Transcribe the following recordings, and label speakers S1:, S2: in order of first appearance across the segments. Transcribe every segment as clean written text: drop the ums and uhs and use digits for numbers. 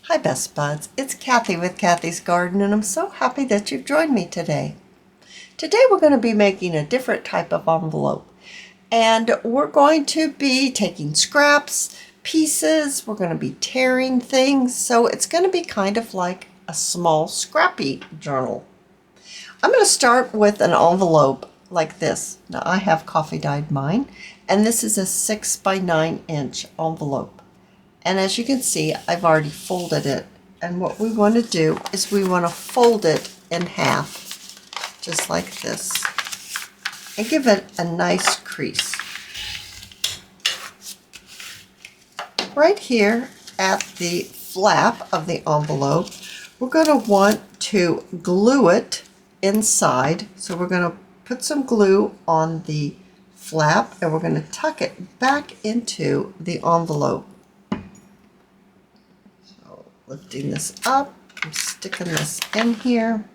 S1: Hi Best Buds, it's Cathy with Cathy's Garden and I'm so happy that you've joined me today. Today we're going to be making a different type of envelope and we're going to be taking scraps, pieces, we're going to be tearing things, so it's going to be kind of like a small Scrappy journal. I'm going to start with an envelope like this. Now I have coffee dyed mine and this is a 6 by 9 inch envelope. And as you can see, I've already folded it. And what we want to do is we want to fold it in half, just like this, and give it a nice crease. Right here at the flap of the envelope, we're going to want to glue it inside. So we're going to put some glue on the flap and we're going to tuck it back into the envelope. Lifting this up, I'm sticking this in here,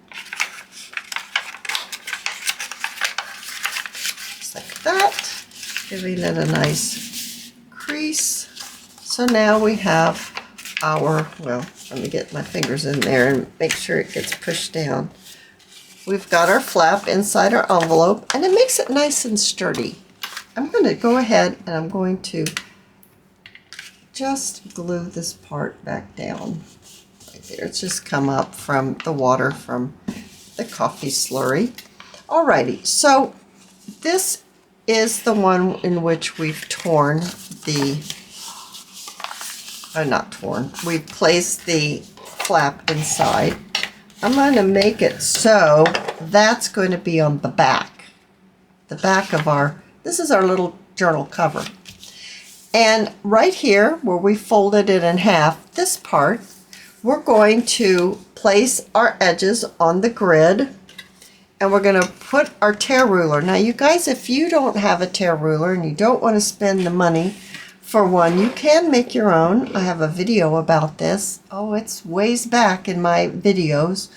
S1: just like that, giving it a nice crease. So now we have our, well, let me get my fingers in there and make sure it gets pushed down. We've got our flap inside our envelope and it makes it nice and sturdy. I'm going to go ahead and I'm going to just glue this part back down right there. It's just come up from the water from the coffee slurry. Alrighty, so this is the one in which we've torn the, not torn, we've placed the flap inside. I'm going to make it so that's going to be on the back of our, this is our little journal cover. And right here, where we folded it in half, this part, we're going to place our edges on the grid and we're going to put our tear ruler. Now you guys, if you don't have a tear ruler and you don't want to spend the money for one, you can make your own. I have a video about this. Oh, it's ways back in my videos.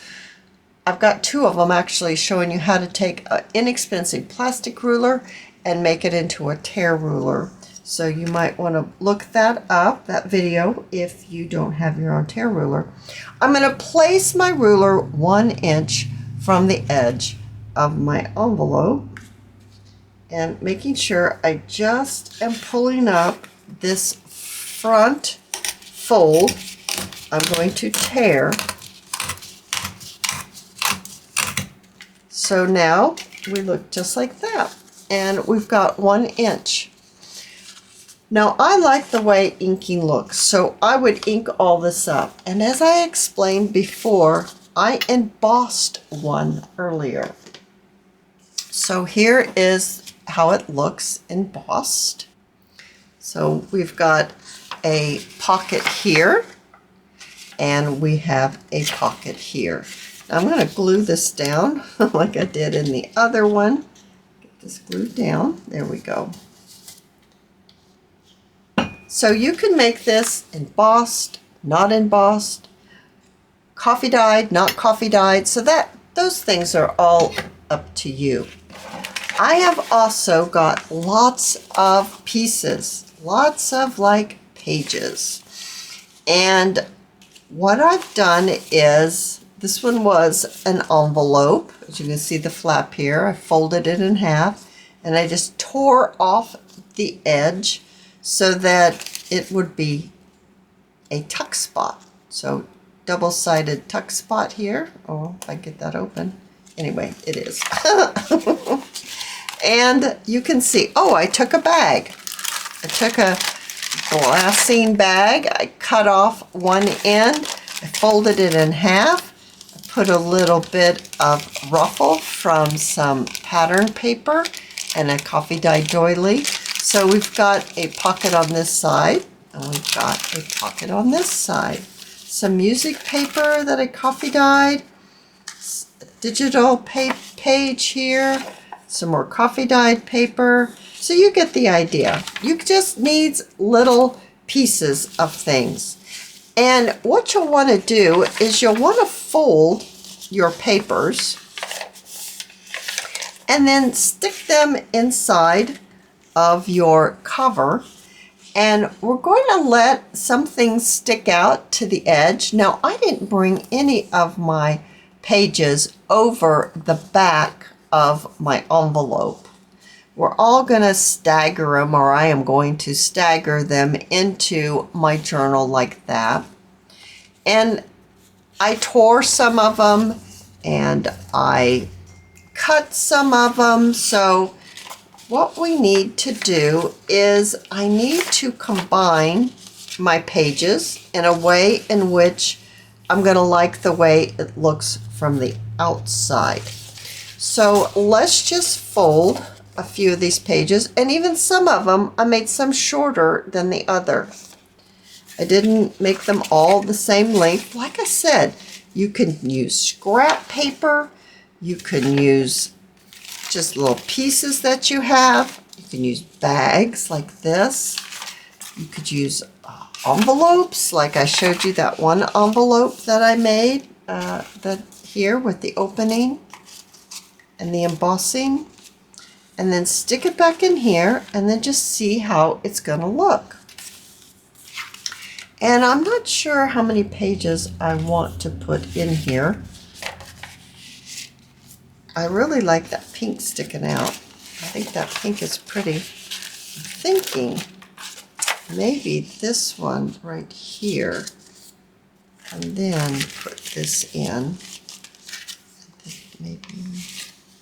S1: I've got two of them actually showing you how to take an inexpensive plastic ruler and make it into a tear ruler. So you might want to look that up, that video, if you don't have your own tear ruler. I'm going to place my ruler 1 inch from the edge of my envelope and making sure I just am pulling up this front fold. I'm going to tear. So now we look just like that. And we've got 1 inch. Now I like the way inking looks, so I would ink all this up. And as I explained before, I embossed one earlier. So here is how it looks embossed. So we've got a pocket here, and we have a pocket here. Now I'm going to glue this down like I did in the other one. Get this glued down. There we go. So you can make this embossed, not embossed, coffee dyed, not coffee dyed, so that those things are all up to you. I have also got lots of pieces, lots of like pages. And what I've done is, this one was an envelope. As you can see the flap here, I folded it in half and I just tore off the edge so that it would be a tuck spot. So double-sided tuck spot here. Oh, if I get that open. Anyway, it is. And you can see, oh, I took a bag. I took a glassine bag. I cut off one end. I folded it in half. I put a little bit of ruffle from some pattern paper and a coffee dyed doily. So we've got a pocket on this side, and we've got a pocket on this side. Some music paper that I coffee dyed, digital page here, some more coffee dyed paper. So you get the idea. You just need little pieces of things. And what you'll want to do is you'll want to fold your papers and then stick them inside of your cover And we're going to let some things stick out to the edge. Now, I didn't bring any of my pages over the back of my envelope. We're all going to stagger them, or I am going to stagger them into my journal like that. And I tore some of them and I cut some of them. So what we need to do is I need to combine my pages in a way in which I'm going to like the way it looks from the outside. So let's just fold a few of these pages, and even some of them, I made some shorter than the other. I didn't make them all the same length. Like I said, you can use scrap paper, you can use just little pieces that you have, you can use bags like this, you could use envelopes, like I showed you that one envelope that I made that here with the opening and the embossing, and then stick it back in here and then just see how it's going to look. And I'm not sure how many pages I want to put in here. I really like that pink sticking out. I think that pink is pretty. I'm thinking maybe this one right here, and then put this in. Maybe,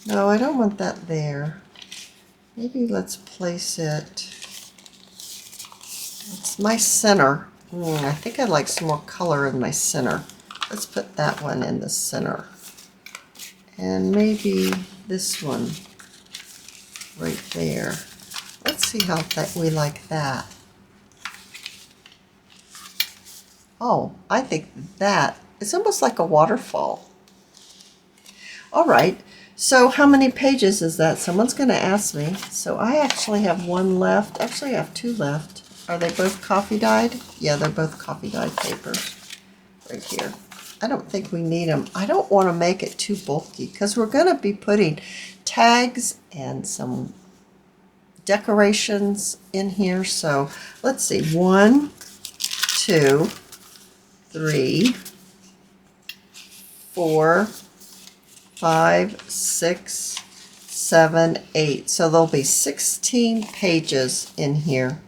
S1: no, I don't want that there. Maybe let's place it, it's my center. I think I'd like some more color in my center. Let's put that one in the center. And maybe this one right there. Let's see how we like that. Oh, I think that is almost like a waterfall. All right, so how many pages is that? Someone's going to ask me. So I actually have one left. Actually, I have two left. Are they both coffee dyed? Yeah, they're both coffee dyed papers right here. I don't think we need them. I don't want to make it too bulky because we're going to be putting tags and some decorations in here. So let's see, 1, 2, 3, 4, 5, 6, 7, 8. So there'll be 16 pages in here.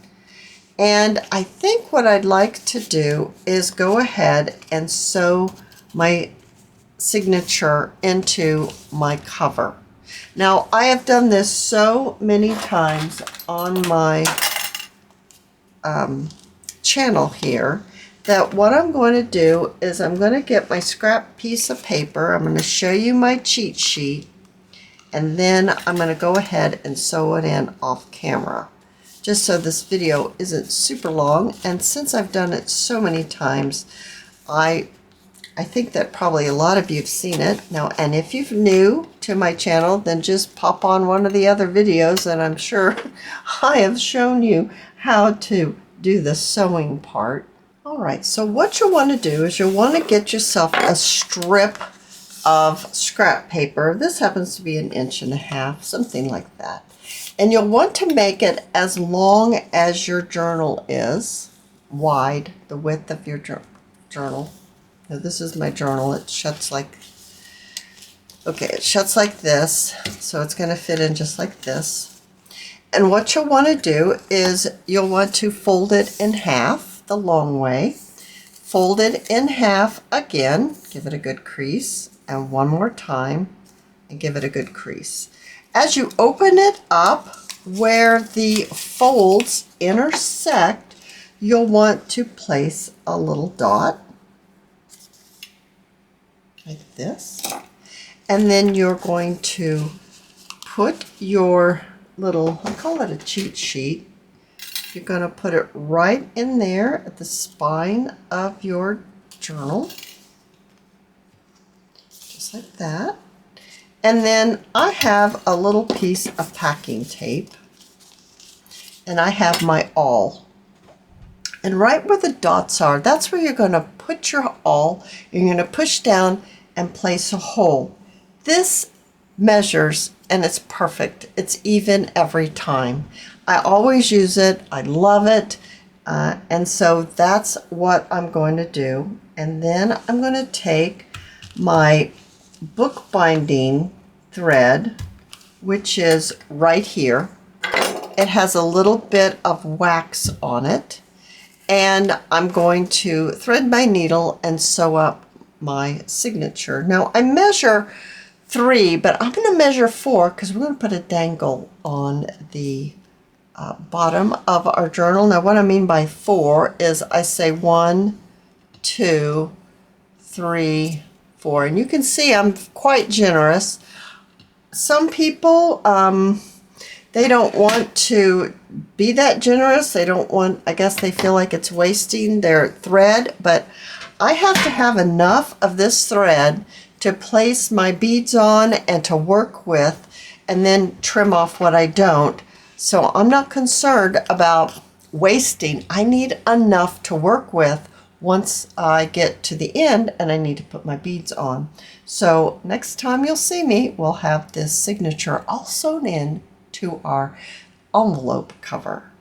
S1: And I think what I'd like to do is go ahead and sew my signature into my cover. Now, I have done this so many times on my channel here that what I'm going to do is I'm going to get my scrap piece of paper. I'm going to show you my cheat sheet, and then I'm going to go ahead and sew it in off camera, just so this video isn't super long. And since I've done it so many times, I think that probably a lot of you have seen it now. And if you're new to my channel, then just pop on one of the other videos, and I'm sure I have shown you how to do the sewing part. All right, so what you want to do is you'll want to get yourself a strip of scrap paper. This happens to be 1.5 inches, something like that. And you'll want to make it as long as your journal is, wide, the width of your journal. Now this is my journal. It shuts like, okay, it shuts like this, so it's going to fit in just like this. And what you'll want to do is you'll want to fold it in half the long way. Fold it in half again, give it a good crease, and one more time, and give it a good crease. As you open it up where the folds intersect, you'll want to place a little dot like this. And then you're going to put your little, I call it a cheat sheet. You're going to put it right in there at the spine of your journal, just like that. And then I have a little piece of packing tape, and I have my awl. And right where the dots are, that's where you're going to put your awl. You're going to push down and place a hole. This measures, and it's perfect. It's even every time. I always use it. I love it. And so that's what I'm going to do. And then I'm going to take my bookbinding thread, which is right here. It has a little bit of wax on it. And I'm going to thread my needle and sew up my signature. Now I measure 3, but I'm going to measure 4 because we're going to put a dangle on the bottom of our journal. Now what I mean by 4 is I say 1, 2, 3, 4. And you can see I'm quite generous. Some people, they don't want to be that generous. They don't want, I guess they feel like it's wasting their thread, but I have to have enough of this thread to place my beads on and to work with, and then trim off what I don't. So I'm not concerned about wasting. I need enough to work with once I get to the end and I need to put my beads on. So next time you'll see me, we'll have this signature all sewn in to our envelope cover.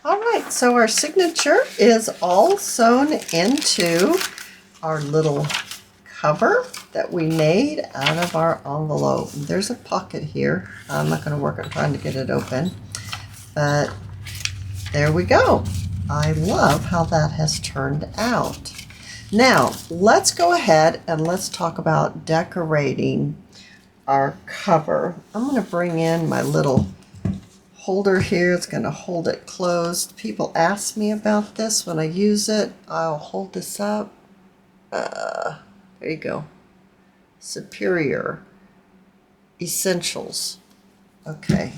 S1: All right, so our signature is all sewn into our little cover that we made out of our envelope. There's a pocket here. I'm not going to work on trying to get it open, but there we go. I love how that has turned out. Now, let's go ahead and let's talk about decorating our cover. I'm going to bring in my little holder here. It's going to hold it closed. People ask me about this when I use it. I'll hold this up. There you go. Superior Essentials. Okay.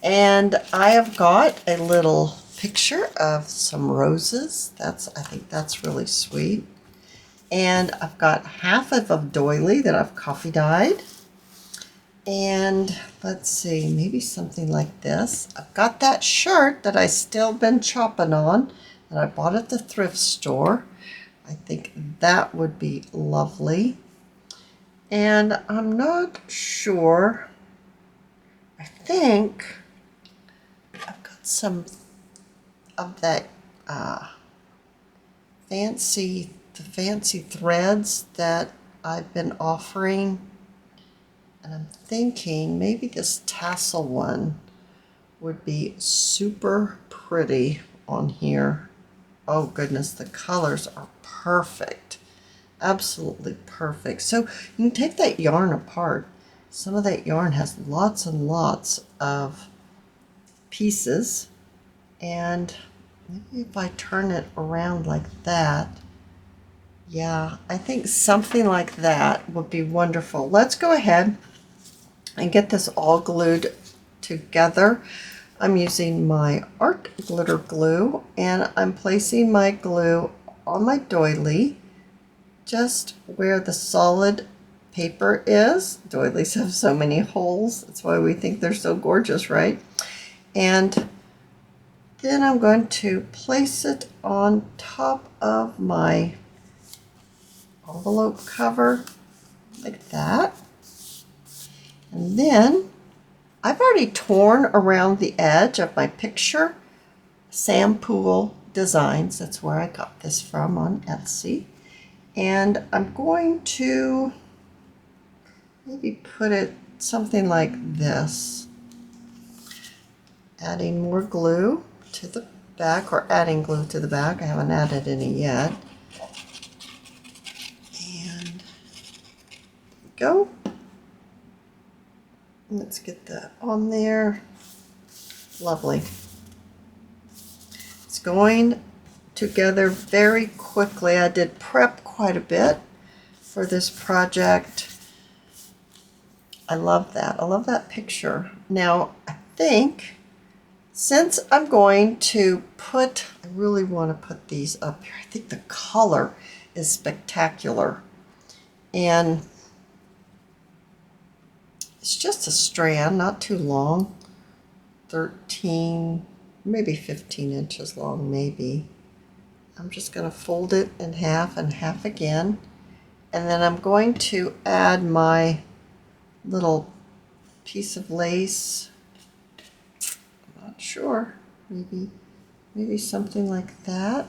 S1: And I have got a little picture of some roses. I think that's really sweet. And I've got half of a doily that I've coffee dyed. And let's see, maybe something like this. I've got that shirt that I still been chopping on that I bought at the thrift store. I think that would be lovely. And I'm not sure. I think I've got some of that fancy threads that I've been offering. And I'm thinking maybe this tassel one would be super pretty on here. Oh goodness, the colors are perfect. Absolutely perfect. So you can take that yarn apart. Some of that yarn has lots and lots of pieces. And maybe if I turn it around like that, yeah, I think something like that would be wonderful. Let's go ahead and get this all glued together. I'm using my art glitter glue, and I'm placing my glue on my doily just where the solid paper is. Doilies have so many holes. That's why we think they're so gorgeous, right? And then I'm going to place it on top of my envelope cover like that. And then I've already torn around the edge of my picture. Sam Pool Designs, that's where I got this from on Etsy. And I'm going to maybe put it something like this. Adding more glue to the back, or adding glue to the back. I haven't added any yet. And go. Let's get that on there. Lovely. It's going together very quickly. I did prep quite a bit for this project. I love that. I love that picture. Now, I think since I'm going to put, I really want to put these up here. I think the color is spectacular. And it's just a strand, not too long. 13, maybe 15 inches long, maybe. I'm just going to fold it in half and half again. And then I'm going to add my little piece of lace. I'm not sure. Maybe Maybe something like that.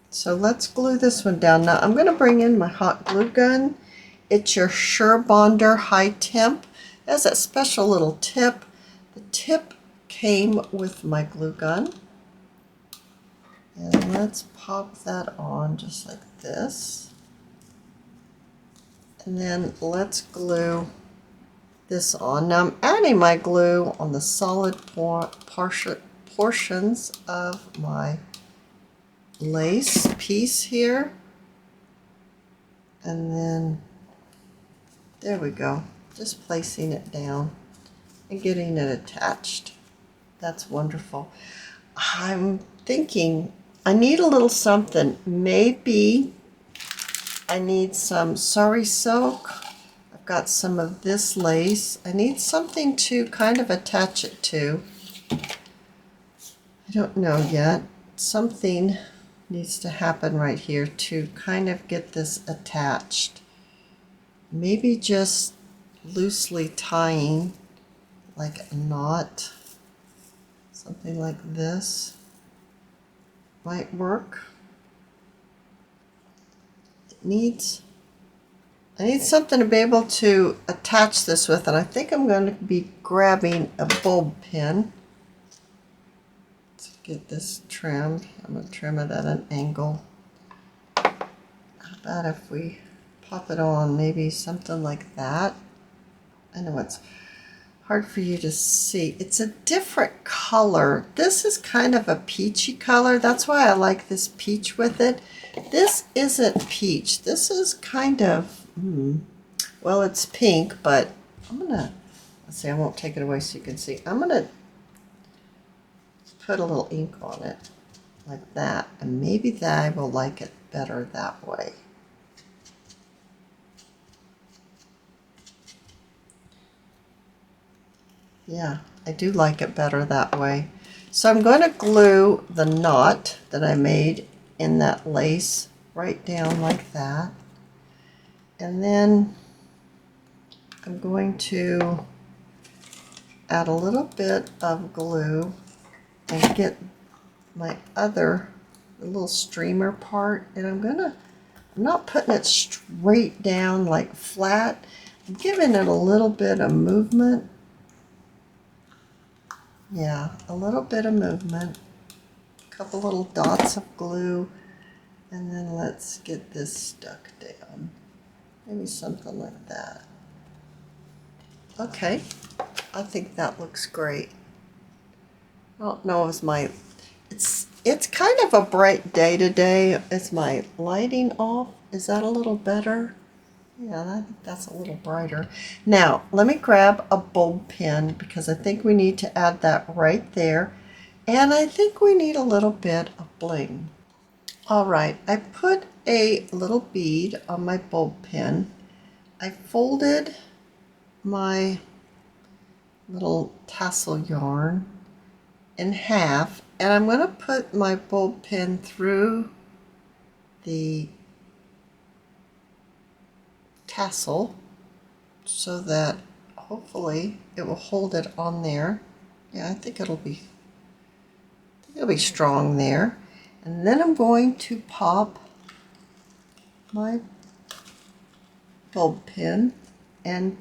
S1: So let's glue this one down. Now I'm going to bring in my hot glue gun. It's your Surebonder High Temp. It has that special little tip. The tip came with my glue gun. And let's pop that on just like this. And then let's glue this on. Now I'm adding my glue on the solid portions of my lace piece here. And then there we go. Just placing it down and getting it attached. That's wonderful. I'm thinking I need a little something. Maybe I need some sari silk. I've got some of this lace. I need something to kind of attach it to. I don't know yet. Something needs to happen right here to kind of get this attached. Maybe just loosely tying like a knot. Something like this might work. I need something to be able to attach this with, and I think I'm going to be grabbing a bulb pin to get this trimmed. I'm going to trim it at an angle. How about if we pop it on, maybe something like that? I know it's hard for you to see. It's a different color. This is kind of a peachy color. That's why I like this peach with it. This isn't peach. This is kind of, well, it's pink, but I'm gonna, let's see, I won't take it away so you can see. I'm gonna put a little ink on it like that, and maybe that I will like it better that way. Yeah, I do like it better that way. So I'm going to glue the knot that I made in that lace right down like that. And then I'm going to add a little bit of glue and get my other little streamer part. And I'm not putting it straight down like flat. I'm giving it a little bit of movement. Yeah, a little bit of movement, a couple little dots of glue, and then let's get this stuck down. Maybe something like that. Okay, I think that looks great. I don't know if it's kind of a bright day today. Is my lighting off? Is that a little better? Yeah, I think that's a little brighter. Now, let me grab a bulb pin because I think we need to add that right there. And I think we need a little bit of bling. All right, I put a little bead on my bulb pin. I folded my little tassel yarn in half, and I'm going to put my bulb pin through the tassel so that hopefully it will hold it on there. Yeah, I think it'll be strong there. And then I'm going to pop my bulb pin and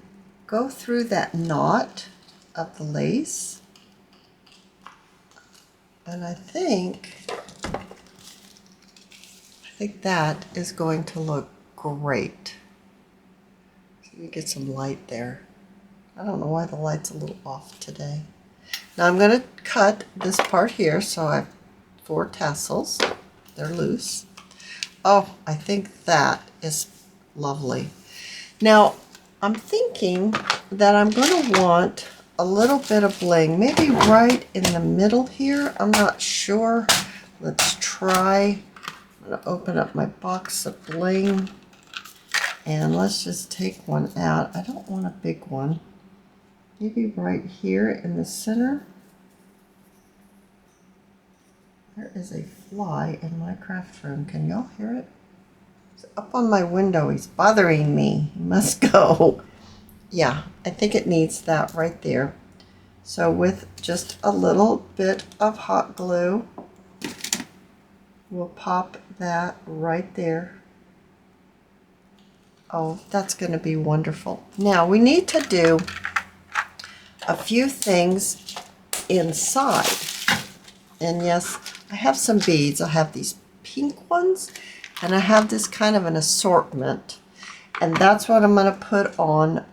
S1: go through that knot of the lace. And I think that is going to look great. Let me get some light there. I don't know why the light's a little off today. Now I'm going to cut this part here. So I have 4 tassels. They're loose. Oh, I think that is lovely. Now I'm thinking that I'm going to want a little bit of bling, maybe right in the middle here. I'm not sure. Let's try. I'm going to open up my box of bling. And let's just take one out. I don't want a big one. Maybe right here in the center. There is a fly in my craft room. Can y'all hear it? It's up on my window. He's bothering me. He must go. Yeah, I think it needs that right there. So with just a little bit of hot glue, we'll pop that right there. Oh, that's going to be wonderful. Now we need to do a few things inside. And yes, I have some beads. I have these pink ones, and I have this kind of an assortment. And that's what I'm going to put on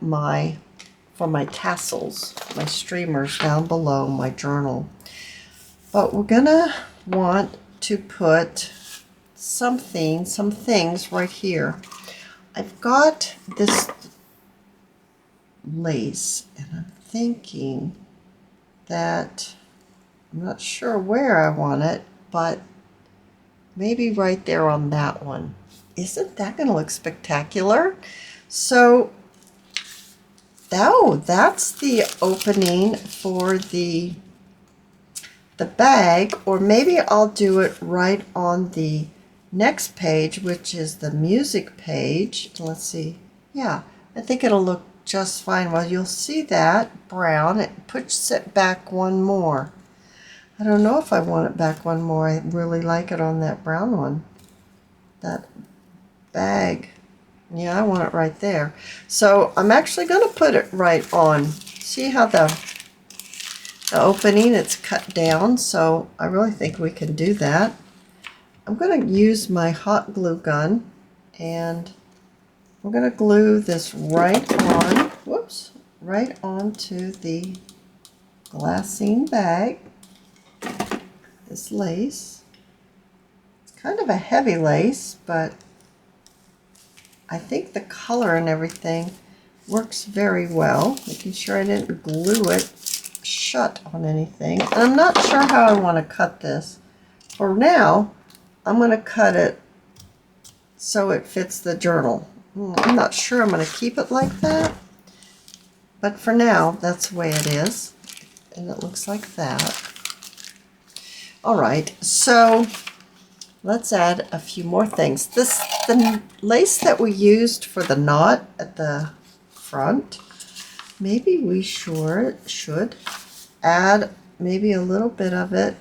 S1: for my tassels, my streamers down below my journal. But we're going to want to put some things right here. I've got this lace, and I'm thinking that I'm not sure where I want it, but maybe right there on that one. Isn't that going to look spectacular? So, oh, that's the opening for the bag, or maybe I'll do it right on the next page, which is the music page. Let's see. Yeah, I think it'll look just fine. Well, you'll see that brown. It puts it back one more. I don't know if I want it back one more. I really like it on that brown one. That bag. Yeah, I want it right there. So I'm actually going to put it right on. See how the opening, it's cut down, so I really think we can do that. I'm going to use my hot glue gun, and I'm going to glue this right on, whoops, right onto the glassine bag, this lace. It's kind of a heavy lace, but I think the color and everything works very well, making sure I didn't glue it shut on anything. And I'm not sure how I want to cut this. For now, I'm going to cut it so it fits the journal. I'm not sure I'm going to keep it like that, but for now, that's the way it is. And it looks like that. All right, so let's add a few more things. The lace that we used for the knot at the front, maybe we should add maybe a little bit of it.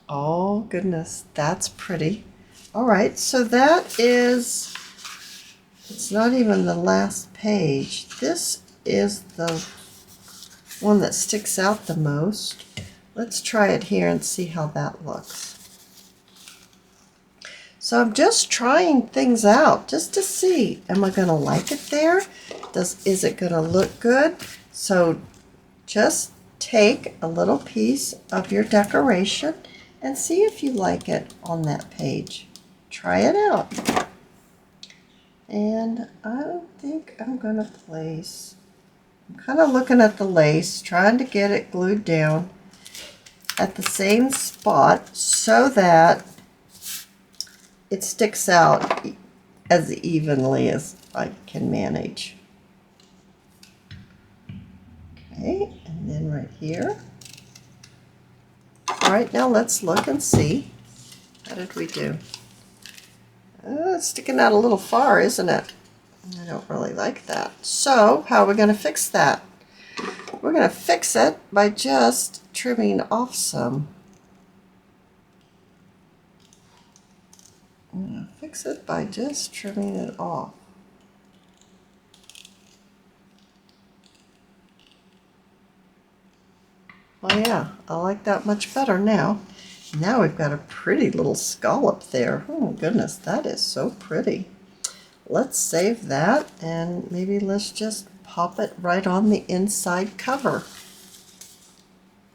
S1: Oh goodness, that's pretty. All right, so that is, it's not even the last page. This is the one that sticks out the most. Let's try it here and see how that looks. So I'm just trying things out just to see, am I going to like it there? Is it going to look good? So just take a little piece of your decoration and see if you like it on that page. Try it out. And I think I'm going to place, I'm kind of looking at the lace, trying to get it glued down at the same spot so that it sticks out as evenly as I can manage. Okay, and then right here. All right, now let's look and see. How did we do? It's sticking out a little far, isn't it? I don't really like that. So, how are we going to fix that? We're going to fix it by just trimming off some. I'm going to fix it by just trimming it off. Oh yeah, I like that much better now. Now we've got a pretty little scallop there. Oh my goodness, that is so pretty. Let's save that, and maybe let's just pop it right on the inside cover.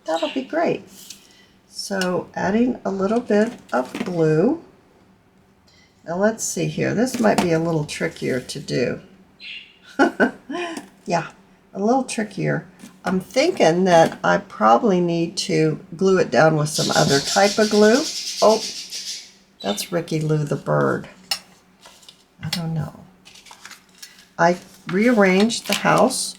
S1: That'll be great. So adding a little bit of glue. Now let's see here. This might be a little trickier to do. Yeah, a little trickier. I'm thinking that I probably need to glue it down with some other type of glue. Oh, that's Ricky Lou the bird. I don't know. I rearranged the house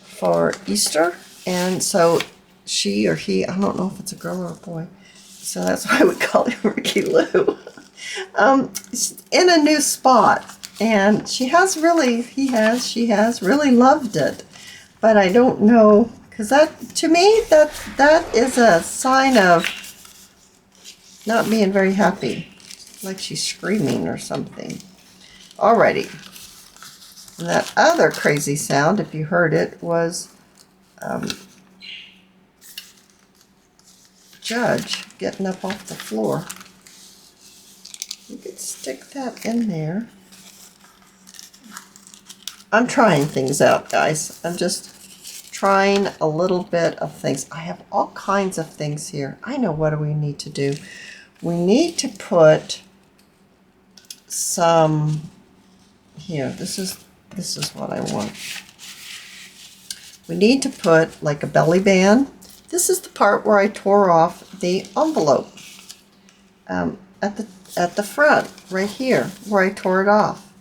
S1: for Easter, and so she or he, I don't know if it's a girl or a boy, so that's why we call him Ricky Lou, in a new spot. And she has really loved it. but I don't know, because that, to me, that is a sign of not being very happy, like she's screaming or something. Alrighty. And that other crazy sound, if you heard it, was Judge getting up off the floor. You could stick that in there. I'm trying things out, guys. I'm just trying a little bit of things. I have all kinds of things here. I know what do we need to do. We need to put some here. This is what I want. We need to put like a belly band. This is the part where I tore off the envelope at the front, right here, where I tore it off.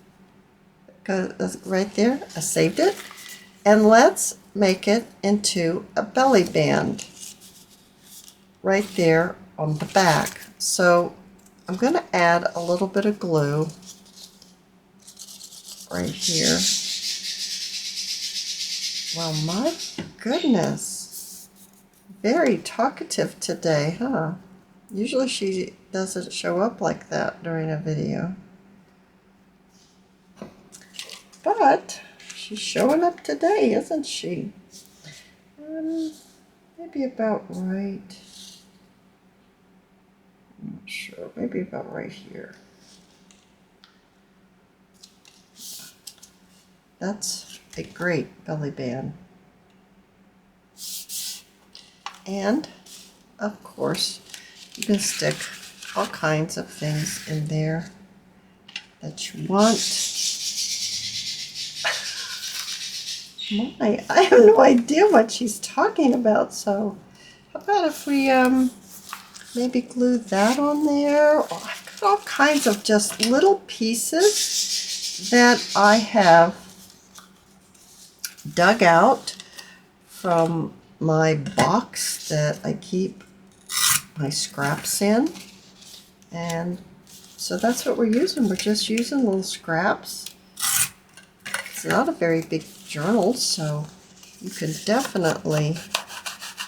S1: Goes right there. I saved it, and let's make it into a belly band right there on the back. So I'm going to add a little bit of glue right here. Well, my goodness. Very talkative today, huh? Usually she doesn't show up like that during a video. But she's showing up today, isn't she? Maybe about right. I'm not sure. Maybe about right here. That's a great belly band. And, of course, you can stick all kinds of things in there that you want. I have no idea what she's talking about, so how about if we maybe glue that on there? Oh, I've got all kinds of just little pieces that I have dug out from my box that I keep my scraps in, and so that's what we're using. We're just using little scraps. It's not a very big journal, so you can definitely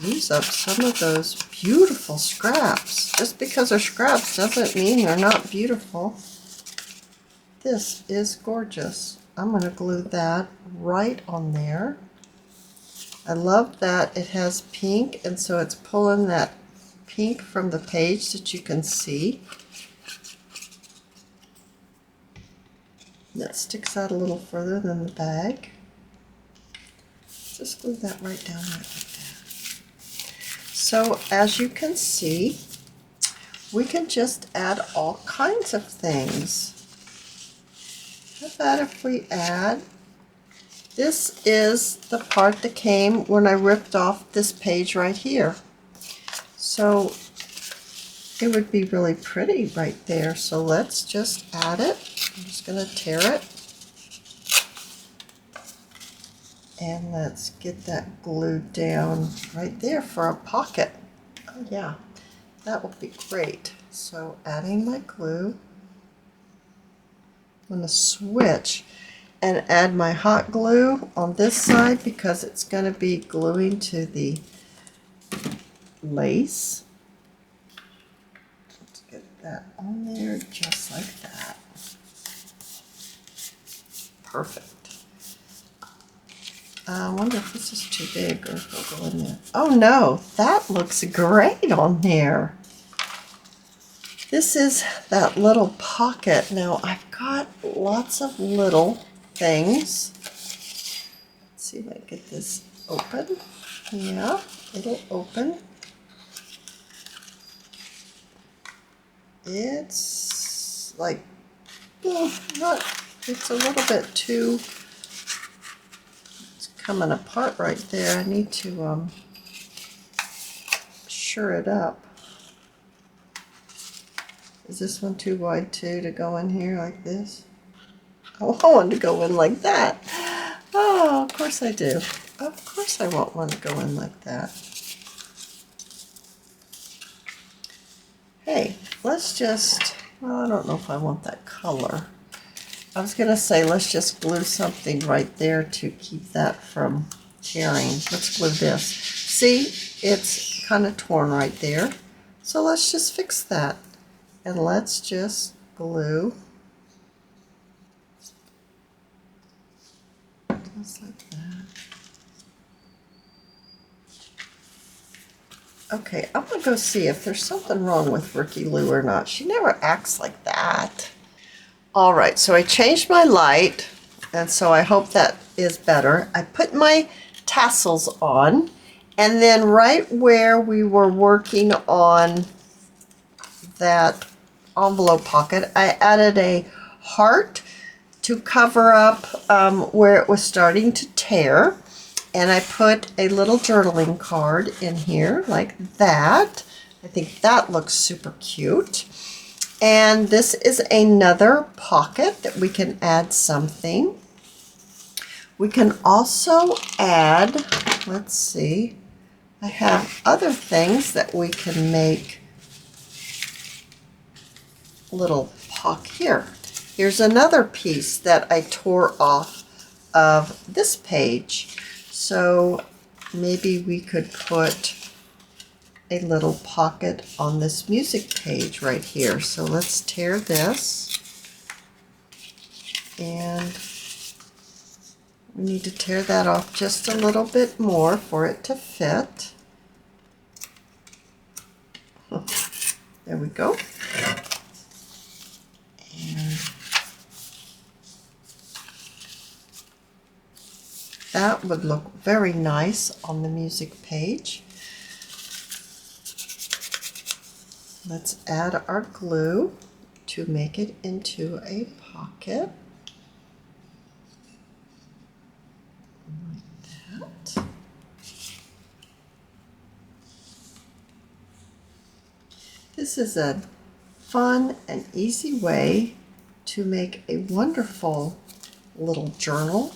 S1: use up some of those beautiful scraps. Just because they're scraps doesn't mean they're not beautiful. This is gorgeous. I'm going to glue that right on there. I love that it has pink, and so it's pulling that pink from the page that you can see. That sticks out a little further than the bag. Just glue that right down like that. So as you can see, we can just add all kinds of things. How about if we add, this is the part that came when I ripped off this page right here. So it would be really pretty right there. So let's just add it. I'm just going to tear it. And let's get that glued down right there for a pocket. Oh yeah, that will be great. So adding my glue. I'm going to switch and add my hot glue on this side because it's going to be gluing to the lace. Let's get that on there just like that. Perfect. I wonder if this is too big or if it'll go in there. Oh no, that looks great on there. This is that little pocket. Now I've got lots of little things. Let's see if I can get this open. Yeah, it'll open. It's like, it's a little bit too, it's coming apart right there. I need to sure it up. Is this one too wide too to go in here like this? Oh, I want to go in like that. Oh, of course I do. Of course I want one to go in like that. Hey, let's just, well, I don't know if I want that color. I was going to say let's just glue something right there to keep that from tearing. Let's glue this. See, it's kind of torn right there. So let's just fix that. And let's just glue just like that. Okay, I'm gonna go see if there's something wrong with Rookie Lou or not. She never acts like that. All right, so I changed my light, and so I hope that is better. I put my tassels on, and then right where we were working on that envelope pocket, I added a heart to cover up where it was starting to tear. And I put a little journaling card in here like that. I think that looks super cute. And this is another pocket that we can add something. We can also add, let's see, I have other things that we can make little pocket here. Here's another piece that I tore off of this page. So maybe we could put a little pocket on this music page right here. So let's tear this, and we need to tear that off just a little bit more for it to fit. There we go. And that would look very nice on the music page. Let's add our glue to make it into a pocket. Like that. This is a fun and easy way to make a wonderful little journal.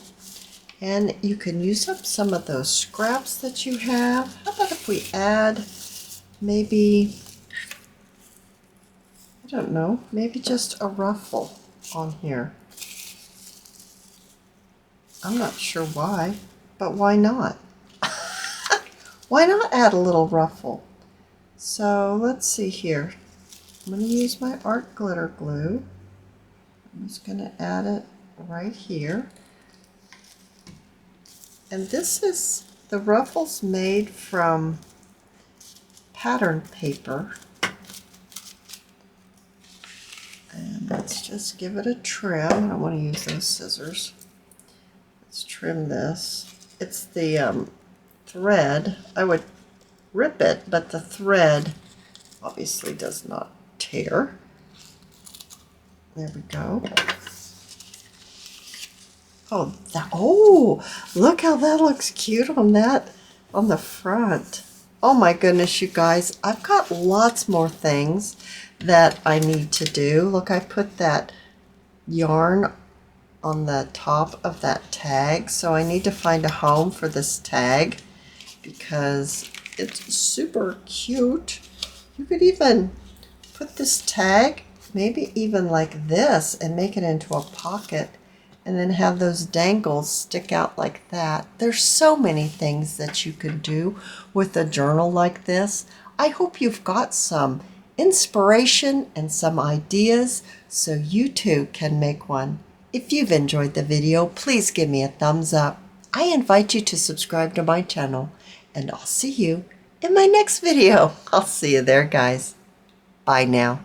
S1: And you can use up some of those scraps that you have. How about if we add maybe, I don't know, maybe just a ruffle on here. I'm not sure why, but why not? Why not add a little ruffle? So let's see here. I'm going to use my art glitter glue. I'm just going to add it right here. And this is the ruffles made from pattern paper. And let's just give it a trim. I don't want to use those scissors. Let's trim this. It's the thread. I would rip it, but the thread obviously does not tear. There we go. Oh, look how that looks cute on that, on the front. Oh my goodness, you guys, I've got lots more things that I need to do. Look, I put that yarn on the top of that tag, so I need to find a home for this tag because it's super cute. You could even put this tag, maybe even like this, and make it into a pocket, and then have those dangles stick out like that. There's so many things that you can do with a journal like this. I hope you've got some inspiration and some ideas so you too can make one. If you've enjoyed the video, please give me a thumbs up. I invite you to subscribe to my channel, and I'll see you in my next video. I'll see you there, guys. Bye now.